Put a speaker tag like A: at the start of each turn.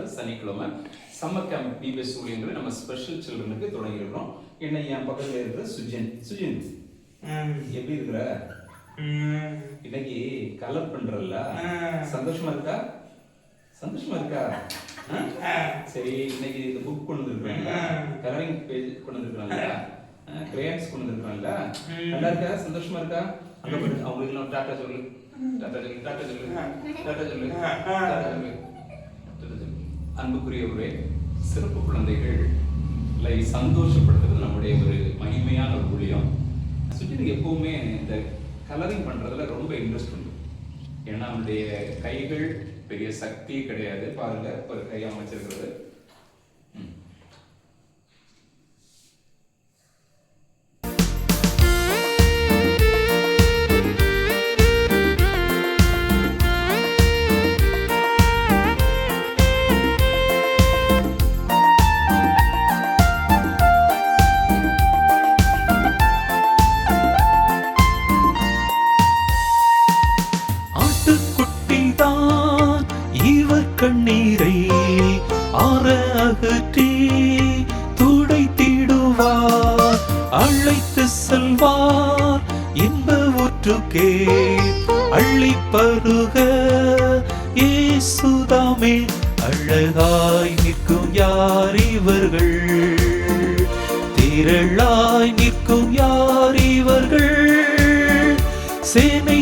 A: நாள் சனிக்கிழமை summer camp PBS ஊழியங்களை நம்ம ஸ்பெஷல் சில்ட்ரனுக்கு தொடங்கியிருக்கிறோம். என்ன என் பக்கத்தில் இருக்கிற சுஜன். சுஜன் எப்படி இருக்கிற? இன்னைக்கு கலர் பண்றல, சந்தோஷமா இருக்கா? சந்தோஷமா இருக்கா? சரி, இன்னைக்கு இந்த புக் கொண்டு வந்துருக்காங்க, கலரிங் பேஜ் கொண்டு வந்துருக்காங்க, கிரேயான்ஸ் கொண்டு வந்துருக்காங்க. நல்லா இருக்கா? சந்தோஷமா இருக்கா? அங்க போய் அவங்களுக்கு நான் டாட்டா சொல்லு, டாட்டா சொல்லு, டாட்டா சொல்லு, டாட்டா சொல்லு, டாட்டா சொல்லு. அன்புக்குரியவரே, சிறப்பு குழந்தைகளை சந்தோஷப்படுத்துறது நம்முடைய ஒரு மகிமையான ஒரு ஊழியம். சுஜனுக்கு எப்பவுமே இந்த கலரிங் பண்றதுல ரொம்ப இன்ட்ரெஸ்ட் உண்டு. ஏன்னா அவனுடைய கைகள் பெரிய சக்தி கிடையாது. பாருங்க, ஒரு கை அமைச்சிருக்கிறது.
B: கண்ணீரை ஆற அகற்றி துடைத்திடுவார், அழைத்து செல்வார் இன்ப ஊற்றுக்கே. அள்ளி பருக இயேசுதாமே, அழகாய் நிற்கும் யார் இவர்கள், திரளாய் நிற்கும் யார் இவர்கள், சேனை